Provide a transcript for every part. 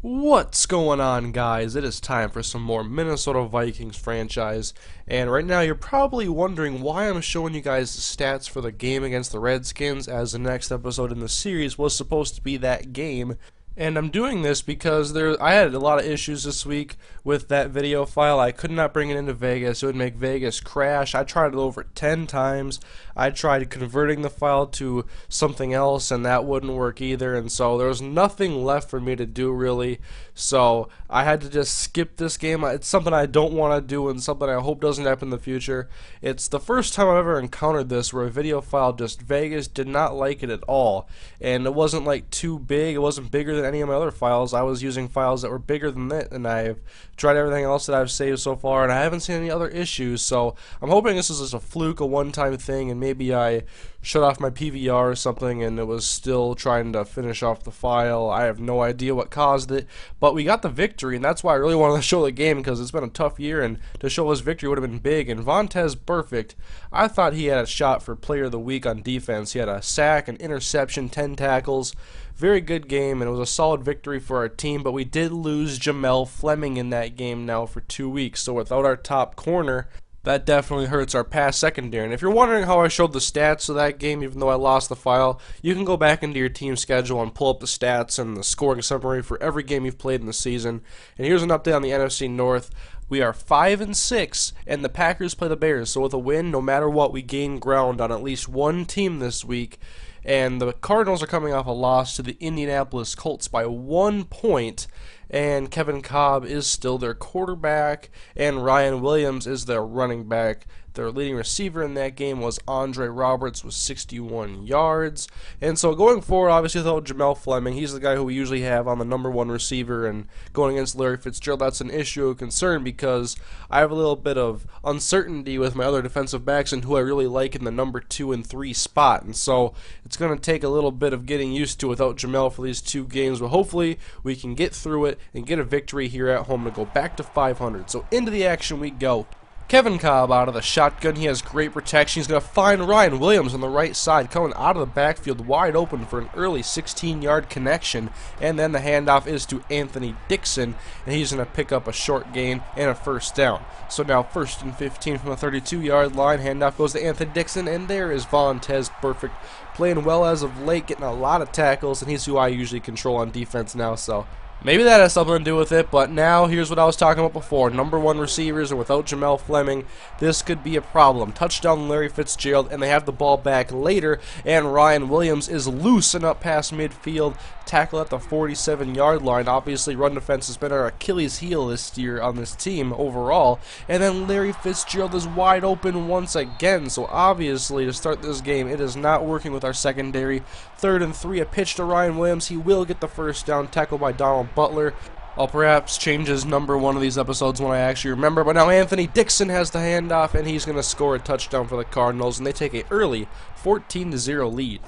What's going on, guys? It is time for some more Minnesota Vikings franchise, and right now you're probably wondering why I'm showing you guys the stats for the game against the Redskins, as the next episode in the series was supposed to be that game. And I'm doing this because I had a lot of issues this week with that video file. I could not bring it into Vegas. It would make Vegas crash. I tried it over 10 times. I tried converting the file to something else, and that wouldn't work either. And so there was nothing left for me to do, really. So I had to just skip this game. It's something I don't want to do and something I hope doesn't happen in the future. It's the first time I've ever encountered this where a video file just Vegas did not like it at all. And it wasn't like too big. It wasn't bigger than any of my other files. I was using files that were bigger than that, and I've tried everything else that I've saved so far, and I haven't seen any other issues. So I'm hoping this is just a fluke, a one-time thing, and maybe I shut off my PVR or something and it was still trying to finish off the file. I have no idea what caused it, but we got the victory, and that's why I really wanted to show the game, because it's been a tough year, and to show this victory would have been big. And Vontaze Burfict, I thought he had a shot for player of the week on defense. He had a sack, an interception, 10 tackles. Very good game, and it was a solid victory for our team, but we did lose Jamel Fleming in that game now for 2 weeks, so without our top corner, that definitely hurts our pass secondary. And if you're wondering how I showed the stats of that game, even though I lost the file, you can go back into your team schedule and pull up the stats and the scoring summary for every game you've played in the season. And here's an update on the NFC North. We are 5-6, and the Packers play the Bears. So with a win, no matter what, we gain ground on at least one team this week. And the Cardinals are coming off a loss to the Indianapolis Colts by 1 point, and Kevin Kolb is still their quarterback, and Ryan Williams is their running back. Their leading receiver in that game was Andre Roberts with 61 yards. And so going forward, obviously without Jamel Fleming, he's the guy who we usually have on the #1 receiver, and going against Larry Fitzgerald, that's an issue of concern because I have a little bit of uncertainty with my other defensive backs and who I really like in the #2 and 3 spot. And so it's going to take a little bit of getting used to without Jamel for these 2 games, but hopefully we can get through it and get a victory here at home to go back to 500. So into the action we go. Kevin Kolb out of the shotgun. He has great protection. He's going to find Ryan Williams on the right side, coming out of the backfield wide open for an early 16-yard connection. And then the handoff is to Anthony Dixon, and he's going to pick up a short gain and a first down. So now 1st and 15 from the 32-yard line. Handoff goes to Anthony Dixon, and there is Vontaze Burfict, playing well as of late, getting a lot of tackles, and he's who I usually control on defense now. So maybe that has something to do with it, but now here's what I was talking about before. #1 receivers, and without Jamel Fleming, this could be a problem. Touchdown Larry Fitzgerald, and they have the ball back later, and Ryan Williams is loose and up past midfield, tackle at the 47-yard line. Obviously, run defense has been our Achilles heel this year on this team overall, and then Larry Fitzgerald is wide open once again, so obviously to start this game, it is not working with our secondary. 3rd and 3, a pitch to Ryan Williams. He will get the first down, tackled by Donald Butler. I'll perhaps change his number one of these episodes when I actually remember, but now Anthony Dixon has the handoff, and he's going to score a touchdown for the Cardinals, and they take an early 14-0 lead.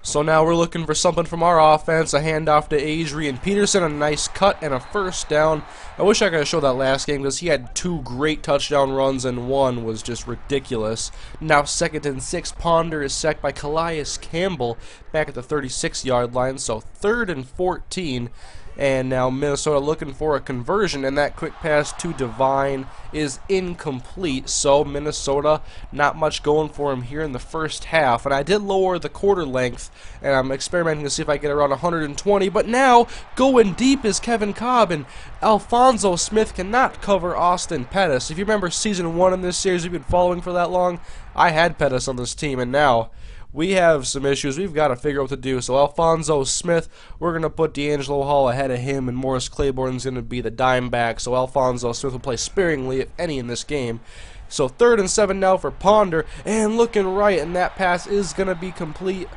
So now we're looking for something from our offense, a handoff to Adrian Peterson, a nice cut, and a first down. I wish I could have showed that last game because he had 2 great touchdown runs and one was just ridiculous. Now 2nd and 6, Ponder is sacked by Calais Campbell back at the 36-yard line, so 3rd and 14. And now Minnesota looking for a conversion, and that quick pass to Devine is incomplete. So Minnesota, not much going for him here in the first half. And I did lower the quarter length, and I'm experimenting to see if I get around 120. But now going deep is Kevin Kolb, and Alphonso Smith cannot cover Austin Pettis. If you remember Season 1 in this series, you've been following for that long, I had Pettis on this team, and now we have some issues. We've got to figure out what to do. So Alphonso Smith, we're going to put D'Angelo Hall ahead of him, and Morris Claiborne's going to be the dime back. So Alphonso Smith will play sparingly, if any, in this game. So 3rd and 7 now for Ponder, and looking right, and that pass is going to be complete.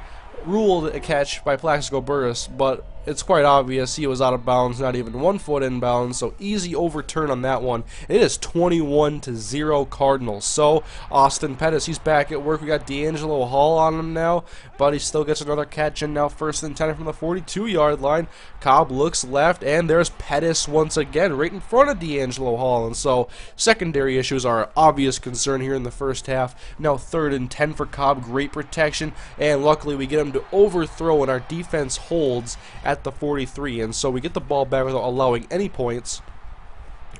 Ruled a catch by Plaxico Burress, but it's quite obvious he was out of bounds, not even 1 foot in bounds, so easy overturn on that one. It is 21-0 Cardinals. So Austin Pettis, he's back at work. We got D'Angelo Hall on him now, but he still gets another catch, and now 1st and 10 from the 42-yard line. Kolb looks left, and there's Pettis once again right in front of D'Angelo Hall, and so secondary issues are an obvious concern here in the first half. Now 3rd and 10 for Kolb, great protection, and luckily we get him to overthrow, and our defense holds at at the 43, and so we get the ball back without allowing any points.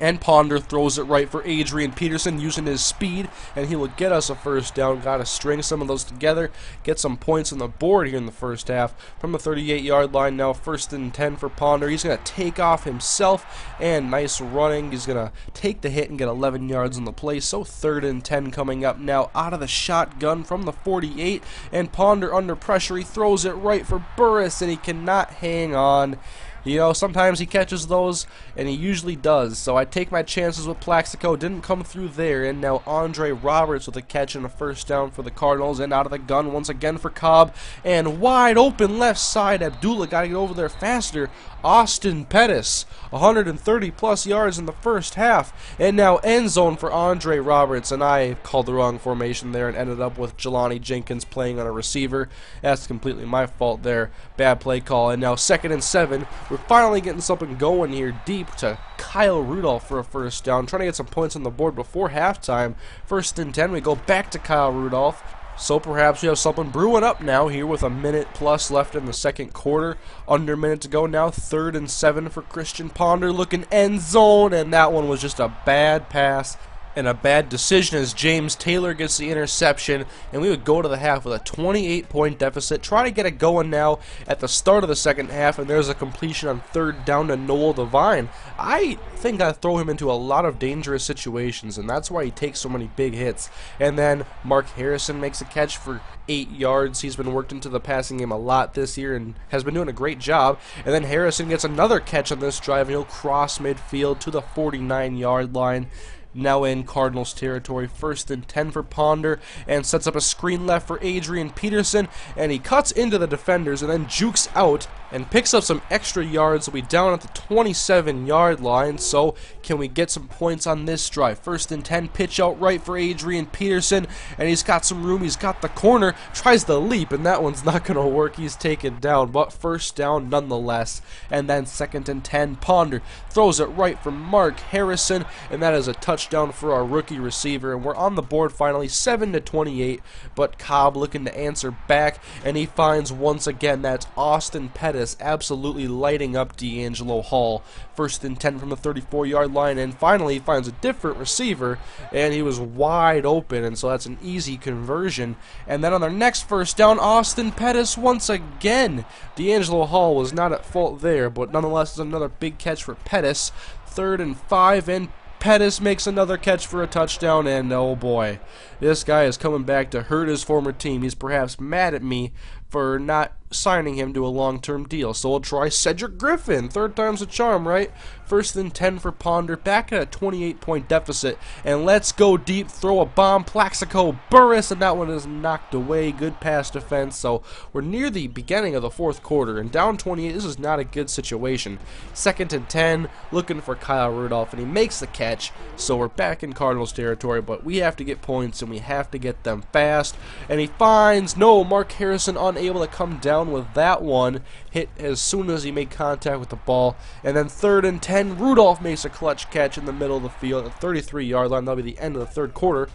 And Ponder throws it right for Adrian Peterson using his speed, and he will get us a first down. Got to string some of those together, get some points on the board here in the first half. From the 38-yard line now, 1st and 10 for Ponder. He's going to take off himself, and nice running. He's going to take the hit and get 11 yards on the play. So 3rd and 10 coming up now out of the shotgun from the 48, and Ponder under pressure. He throws it right for Burris, and he cannot hang on. You know, sometimes he catches those, and he usually does. So I take my chances with Plaxico. Didn't come through there. And now Andre Roberts with a catch and a first down for the Cardinals. And out of the gun once again for Cobb. And wide open left side. Abdullah got to get over there faster. Austin Pettis, 130-plus yards in the first half. And now end zone for Andre Roberts. And I called the wrong formation there and ended up with Jelani Jenkins playing on a receiver. That's completely my fault there. Bad play call. And now 2nd and 7. We're finally getting something going here deep to Kyle Rudolph for a first down. Trying to get some points on the board before halftime. 1st and 10. We go back to Kyle Rudolph. So perhaps we have something brewing up now here with a minute plus left in the second quarter. Under a minute to go now. 3rd and 7 for Christian Ponder. Looking end zone. And that one was just a bad pass and a bad decision as James Taylor gets the interception, and we would go to the half with a 28-point deficit. Try to get it going now at the start of the second half, and there's a completion on 3rd down to Noel Devine. I think I throw him into a lot of dangerous situations, and that's why he takes so many big hits. And then Mark Harrison makes a catch for 8 yards. He's been worked into the passing game a lot this year and has been doing a great job. And then Harrison gets another catch on this drive, and he'll cross midfield to the 49-yard line. Now in Cardinals territory, 1st and 10 for Ponder, and sets up a screen left for Adrian Peterson, and he cuts into the defenders and then jukes out and picks up some extra yards. He'll be down at the 27-yard line. So can we get some points on this drive? 1st and 10, pitch out right for Adrian Peterson, and he's got some room. He's got the corner, tries the leap, and that one's not going to work. He's taken down, but first down nonetheless. And then 2nd and 10, Ponder throws it right for Mark Harrison, and that is a touchdown for our rookie receiver. And we're on the board finally, 7-28, but Cobb looking to answer back, and he finds once again that's Austin Pettis absolutely lighting up D'Angelo Hall. 1st and 10 from the 34-yard line, and finally he finds a different receiver, and he was wide open, and so that's an easy conversion. And then on their next first down, Austin Pettis once again. D'Angelo Hall was not at fault there, but nonetheless it's another big catch for Pettis. 3rd and 5, and Pettis makes another catch for a touchdown, and oh boy, this guy is coming back to hurt his former team. He's perhaps mad at me for not signing him to a long-term deal. So we'll try Cedric Griffin. 3rd time's a charm, right? 1st and 10 for Ponder, back at a 28-point deficit, and let's go deep, throw a bomb, Plaxico Burris, and that one is knocked away. Good pass defense. So we're near the beginning of the 4th quarter, and down 28, this is not a good situation. 2nd and 10, looking for Kyle Rudolph, and he makes the catch. So we're back in Cardinals territory, but we have to get points, and we have to get them fast. And he finds, no, Mark Harrison unable to come down with that one, hit as soon as he made contact with the ball. And then 3rd and 10, Rudolph makes a clutch catch in the middle of the field at the 33-yard line. That'll be the end of the 3rd quarter.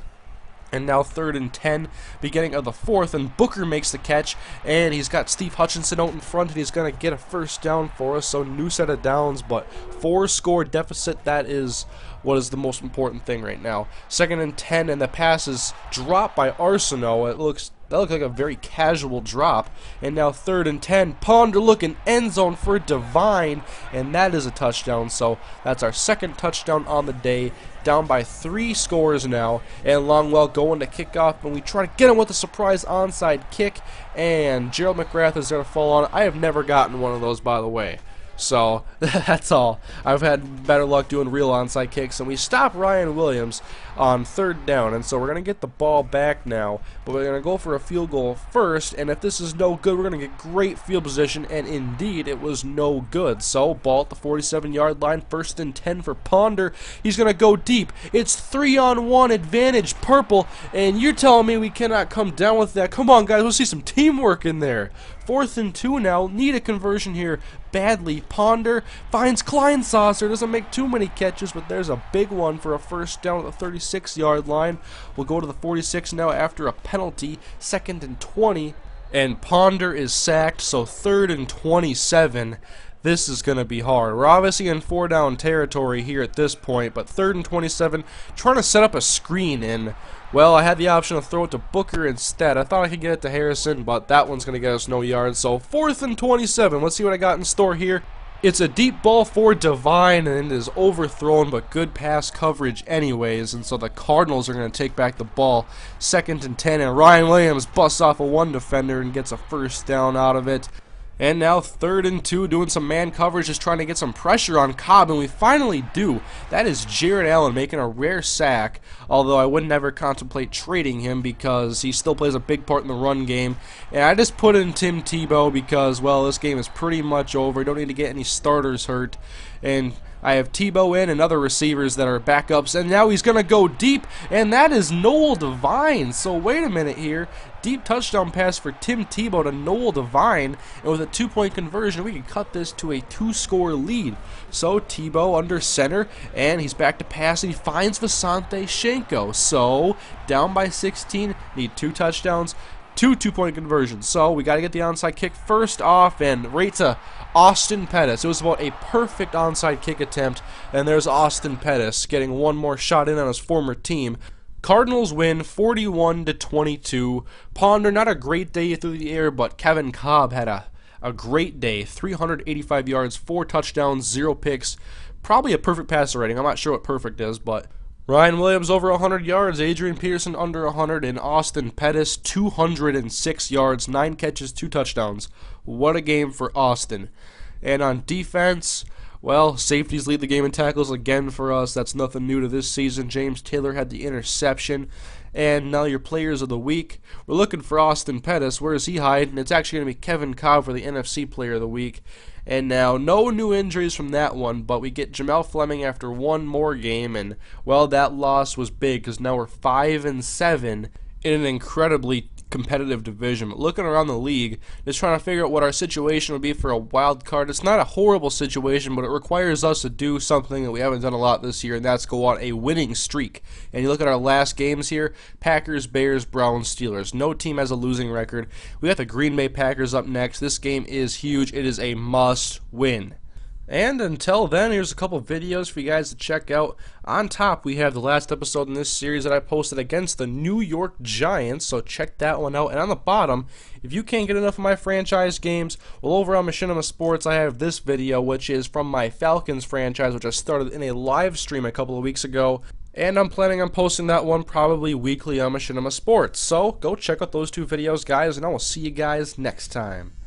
And now 3rd and 10, beginning of the 4th, and Booker makes the catch, and he's got Steve Hutchinson out in front, and he's going to get a first down for us. So new set of downs, but 4-score deficit, that is what is the most important thing right now. 2nd and 10, and the pass is dropped by Arsenault. That looked like a very casual drop. And now 3rd and 10, Ponder looking end zone for Devine, and that is a touchdown. So that's our 2nd touchdown on the day. Down by 3 scores now, and Longwell going to kick off, and we try to get him with a surprise onside kick, and Gerald McGrath is going to fall on it. I have never gotten one of those, by the way. So that's all. I've had better luck doing real onside kicks, and we stop Ryan Williams on 3rd down, and so we're going to get the ball back now, but we're going to go for a field goal first, and if this is no good, we're going to get great field position, and indeed it was no good. So ball at the 47-yard line, 1st and 10 for Ponder. He's going to go deep. It's 3-on-1 advantage, purple, and you're telling me we cannot come down with that? Come on, guys, let's see some teamwork in there. 4th and 2 now, need a conversion here badly. Ponder finds Kleinsasser, doesn't make too many catches, but there's a big one for a first down at the 36-yard line. We'll go to the 46 now after a penalty. 2nd and 20, and Ponder is sacked, so 3rd and 27. This is going to be hard. We're obviously in 4-down territory here at this point, but 3rd and 27, trying to set up a screen in. Well, I had the option to throw it to Booker instead. I thought I could get it to Harrison, but that one's going to get us no yards. So 4th and 27. Let's see what I got in store here. It's a deep ball for Devine, and it is overthrown, but good pass coverage anyways, and so the Cardinals are going to take back the ball. 2nd and 10, and Ryan Williams busts off a one defender and gets a first down out of it. And now 3rd and 2, doing some man coverage, just trying to get some pressure on Cobb, and we finally do. That is Jared Allen making a rare sack, although I would never contemplate trading him because he still plays a big part in the run game. And I just put in Tim Tebow because, well, this game is pretty much over. Don't need to get any starters hurt. And I have Tebow in and other receivers that are backups, and now he's going to go deep, and that is Noel Devine. So wait a minute here. Deep touchdown pass for Tim Tebow to Noel Devine, and with a 2-point conversion, we can cut this to a 2-score lead. So Tebow under center, and he's back to pass, and he finds Visanthe Shenko. So down by 16, need 2 touchdowns. 2-point conversions. So we got to get the onside kick first off, and right to Austin Pettis. It was about a perfect onside kick attempt, and there's Austin Pettis getting one more shot in on his former team. Cardinals win 41-22. Ponder, not a great day through the air, but Kevin Cobb had a great day. 385 yards, 4 touchdowns, 0 picks. Probably a perfect passer rating. I'm not sure what perfect is, but Ryan Williams over 100 yards, Adrian Peterson under 100, and Austin Pettis 206 yards, 9 catches, 2 touchdowns. What a game for Austin. And on defense, well, safeties lead the game in tackles again for us. That's nothing new to this season. James Taylor had the interception. And now your players of the week. We're looking for Austin Pettis. Where is he hiding? It's actually going to be Kevin Cobb for the NFC player of the week. And now, no new injuries from that one, but we get Jamel Fleming after one more game, and, well, that loss was big because now we're 5-7 in an incredibly competitive division. But looking around the league, just trying to figure out what our situation would be for a wild card. It's not a horrible situation, but it requires us to do something that we haven't done a lot this year, and that's go on a winning streak. And you look at our last games here, Packers, Bears, Browns, Steelers. No team has a losing record. We got the Green Bay Packers up next. This game is huge. It is a must win. And until then, here's a couple videos for you guys to check out. On top, we have the last episode in this series that I posted against the New York Giants, so check that one out. And on the bottom, if you can't get enough of my franchise games, well, over on Machinima Sports, I have this video, which is from my Falcons franchise, which I started in a live stream a couple of weeks ago. And I'm planning on posting that one probably weekly on Machinima Sports. So go check out those 2 videos, guys, and I will see you guys next time.